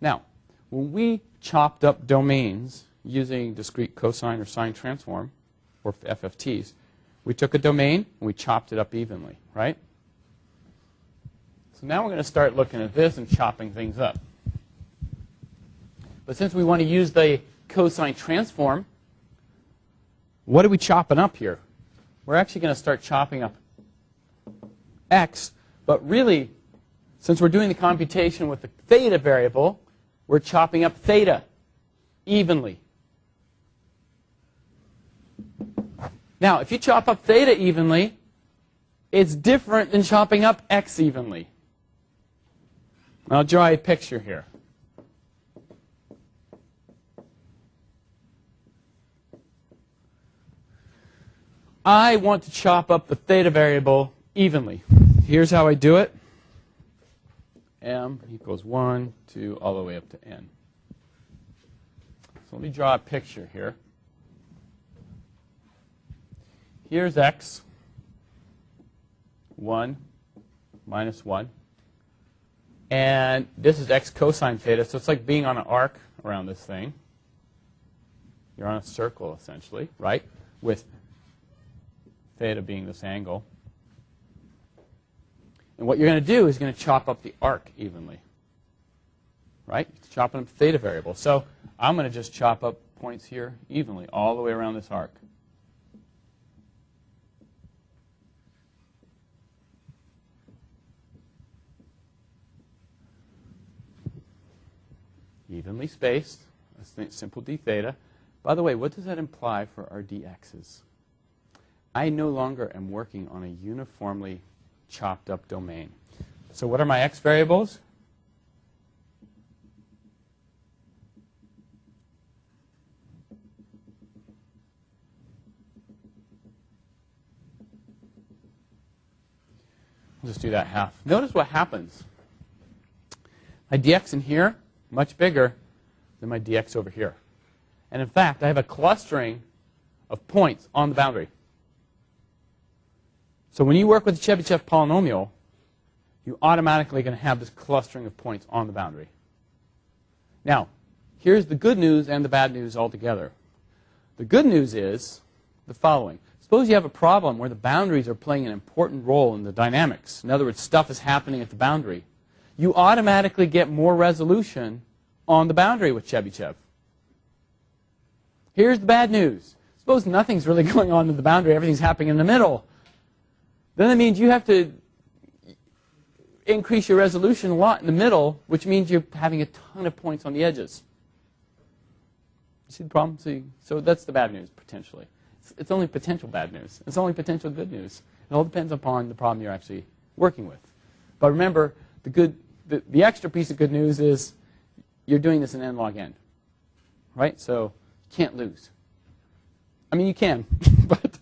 Now, when we chopped up domains using discrete cosine or sine transform, or FFTs, we took a domain and we chopped it up evenly, right? So now we're going to start looking at this and chopping things up. But since we want to use the cosine transform, what are we chopping up here? We're actually going to start chopping up x, but really, since we're doing the computation with the theta variable, we're chopping up theta evenly. Now, if you chop up theta evenly, it's different than chopping up x evenly. I'll draw a picture here. I want to chop up the theta variable evenly. Here's how I do it. M equals 1, 2, all the way up to n. So let me draw a picture here. Here's x, 1 minus 1. And this is x cosine theta, so it's like being on an arc around this thing. You're on a circle, essentially, right? With theta being this angle. And what you're going to do is you're going to chop up the arc evenly. Right? Chopping up the theta variable. So I'm going to just chop up points here evenly, all the way around this arc. Evenly spaced. That's simple d theta. By the way, what does that imply for our dx's? I no longer am working on a uniformly chopped up domain. So what are my x variables? I'll just do that half. Notice what happens. My dx in here, much bigger than my dx over here. And in fact, I have a clustering of points on the boundary. So when you work with the Chebychev polynomial, you automatically going to have this clustering of points on the boundary. Now, here's the good news and the bad news all together. The good news is the following. Suppose you have a problem where the boundaries are playing an important role in the dynamics. In other words, stuff is happening at the boundary. You automatically get more resolution on the boundary with Chebychev. Here's the bad news. Suppose nothing's really going on in the boundary, everything's happening in the middle. Then that means you have to increase your resolution a lot in the middle, which means you're having a ton of points on the edges. You see the problem? So that's the bad news, potentially. It's only potential bad news. It's only potential good news. It all depends upon the problem you're actually working with. But remember, the extra piece of good news is you're doing this in n log n. Right? So you can't lose. I mean, you can, but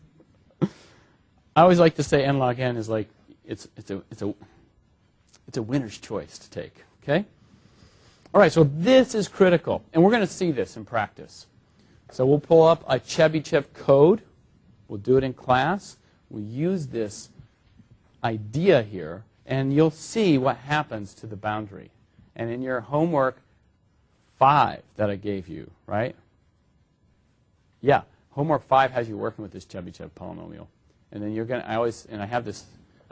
I always like to say n log n is like it's a winner's choice to take. Okay. All right. So this is critical, and we're going to see this in practice. So we'll pull up a Chebychev code. We'll do it in class. We'll use this idea here, and you'll see what happens to the boundary. And in your homework 5 that I gave you, right? Yeah, homework 5 has you working with this Chebychev polynomial. And then you're going to, I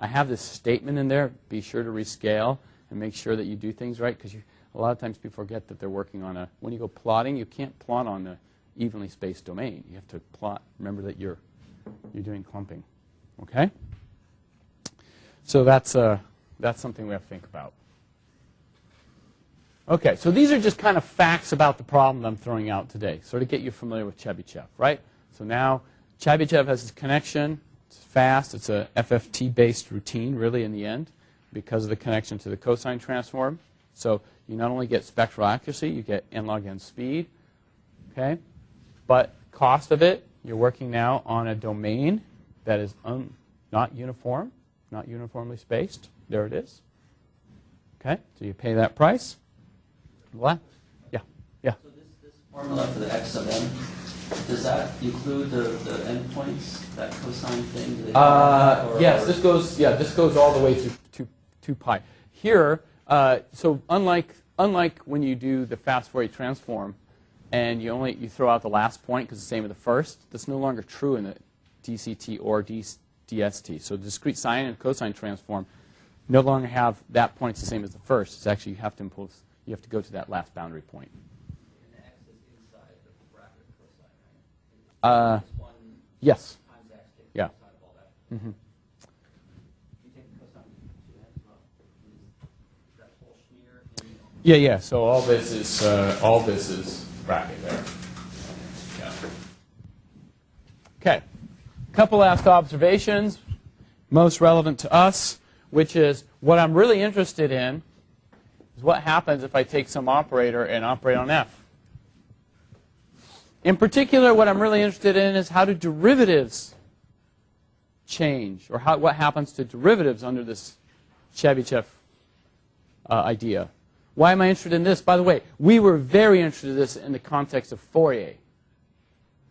have this statement in there. Be sure to rescale and make sure that you do things right, because a lot of times people forget that they're working on when you go plotting, you can't plot on a evenly spaced domain. You have to plot. Remember that you're doing clumping. Okay? So that's something we have to think about. Okay, so these are just kind of facts about the problem I'm throwing out today, sort of get you familiar with Chebychev, right? So now Chebychev has this connection. It's fast. It's a FFT-based routine, really, in the end, because of the connection to the cosine transform. So you not only get spectral accuracy, you get n log n speed. Okay? But cost of it, you're working now on a domain that is not uniform, not uniformly spaced. There it is. Okay? So you pay that price. What? Yeah. Yeah. So this formula for the x of n, does that include the endpoints, that cosine thing? Do they yes, this goes all the way to 2 pi. Here, so unlike unlike when you do the fast Fourier transform and you throw out the last point because it's the same as the first, that's no longer true in the DCT or DST. So discrete sine and cosine transform no longer have that point the same as the first. It's actually you have to go to that last boundary point. And the x is inside the bracket cosine, right? It's one Yes. times x, take Yeah. cosine of all that. Mm-hmm. You take the cosine to that as well. Is that whole schmear in Yeah. So all this is bracket there. Yeah. Okay. Couple last observations, most relevant to us, which is what I'm really interested in is what happens if I take some operator and operate on f. In particular, what I'm really interested in is how do derivatives change, or what happens to derivatives under this Chebychev idea. Why am I interested in this? By the way, we were very interested in this in the context of Fourier.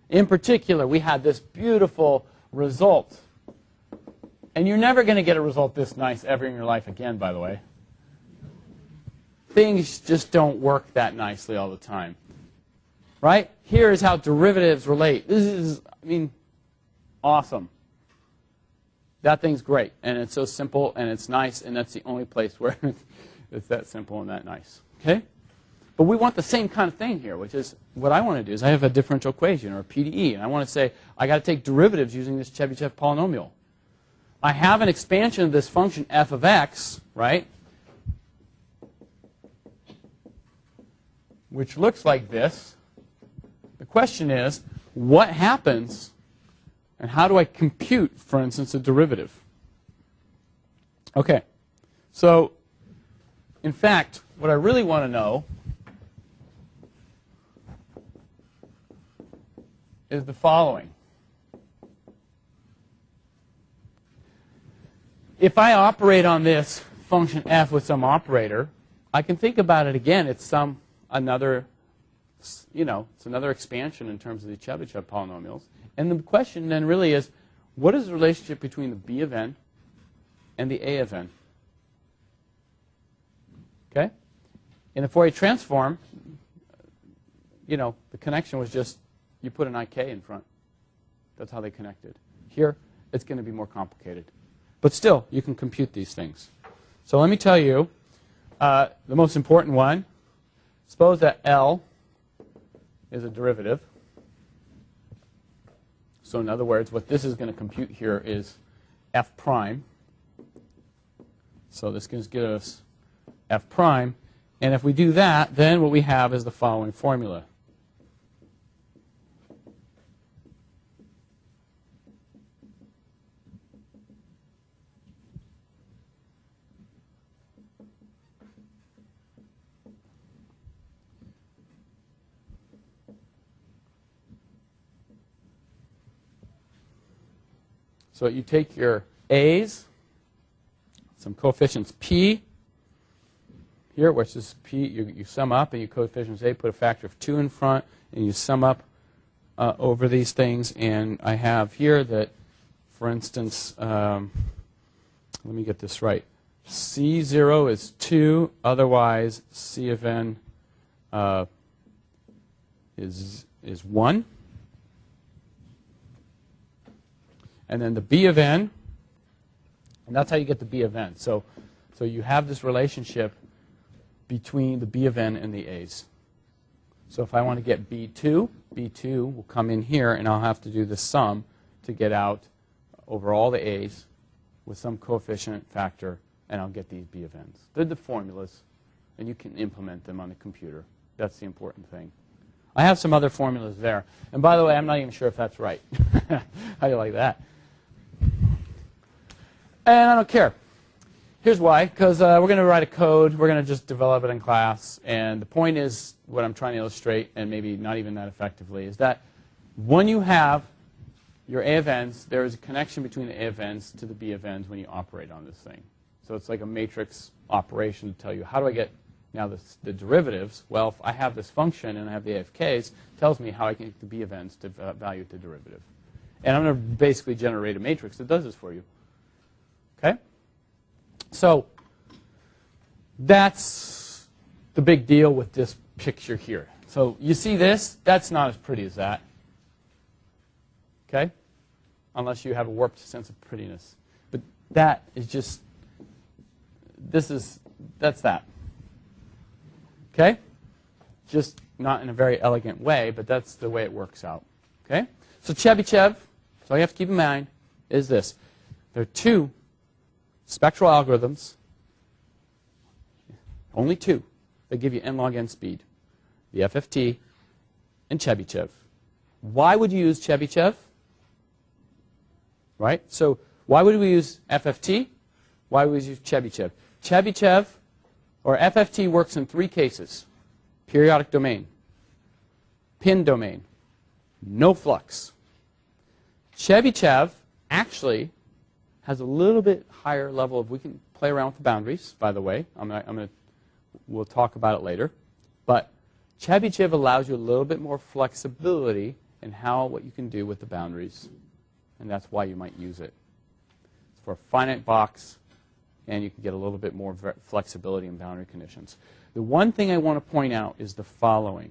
In particular, we had this beautiful result. And you're never going to get a result this nice ever in your life again, by the way. Things just don't work that nicely all the time. Right? Here is how derivatives relate. This is, awesome. That thing's great. And it's so simple and it's nice, and that's the only place where it's that simple and that nice. Okay? But we want the same kind of thing here, which is what I want to do is I have a differential equation or a PDE, and I want to say I got to take derivatives using this Chebychev polynomial. I have an expansion of this function f of x, right, which looks like this. The question is, what happens, and how do I compute, for instance, a derivative? Okay, so in fact, what I really want to know is the following. If I operate on this function f with some operator, I can think about it again. It's another expansion in terms of the Chebychev polynomials. And the question then really is, what is the relationship between the b of n and the a of n? Okay? In the Fourier transform, the connection was just you put an ik in front. That's how they connected. Here, it's going to be more complicated. But still, you can compute these things. So let me tell you the most important one. Suppose that L is a derivative. So in other words, what this is going to compute here is f prime. So this is going to give us f prime. And if we do that, then what we have is the following formula. So you take your a's, some coefficients p, here, which is p, you sum up, and your coefficients a, put a factor of 2 in front, and you sum up over these things. And I have here that, for instance, let me get this right. C0 is 2, otherwise C of n is 1. And then the b of n, and that's how you get the b of n. So you have this relationship between the b of n and the a's. So if I want to get b2, b2 will come in here, and I'll have to do the sum to get out over all the a's with some coefficient factor, and I'll get these b of n's. They're the formulas, and you can implement them on the computer. That's the important thing. I have some other formulas there. And by the way, I'm not even sure if that's right. How do you like that? And I don't care. Here's why. Because we're going to write a code. We're going to just develop it in class. And the point is, what I'm trying to illustrate, and maybe not even that effectively, is that when you have your a of n's, there is a connection between the a of n's to the b of n's when you operate on this thing. So it's like a matrix operation to tell you, how do I get now the derivatives? Well, if I have this function and I have the a of k's, it tells me how I can get the b of n's to evaluate the derivative. And I'm going to basically generate a matrix that does this for you. Okay? So that's the big deal with this picture here. So you see this? That's not as pretty as that. Okay? Unless you have a warped sense of prettiness. But that is just, that's that. Okay? Just not in a very elegant way, but that's the way it works out. Okay? So Chebychev, so you have to keep in mind, is this. There are two spectral algorithms, only two, that give you n log n speed. The FFT and Chebychev. Why would you use Chebychev? Right? So why would we use FFT? Why would we use Chebychev? Chebychev, or FFT, works in three cases. Periodic domain, pin domain, no flux. Chebychev actually has a little bit higher level of, we can play around with the boundaries, by the way. We'll talk about it later. But Chebychev allows you a little bit more flexibility in what you can do with the boundaries. And that's why you might use it. It's for a finite box, and you can get a little bit more flexibility in boundary conditions. The one thing I want to point out is the following.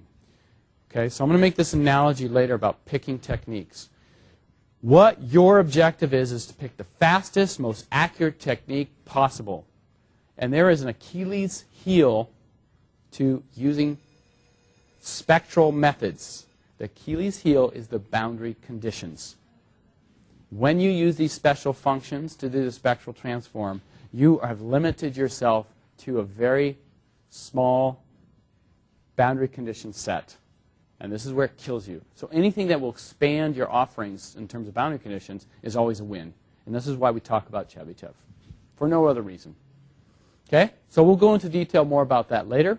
Okay, so I'm going to make this analogy later about picking techniques. What your objective is to pick the fastest, most accurate technique possible. And there is an Achilles heel to using spectral methods. The Achilles heel is the boundary conditions. When you use these special functions to do the spectral transform, you have limited yourself to a very small boundary condition set. And this is where it kills you. So anything that will expand your offerings in terms of boundary conditions is always a win. And this is why we talk about Chebychev, for no other reason. Okay? So we'll go into detail more about that later.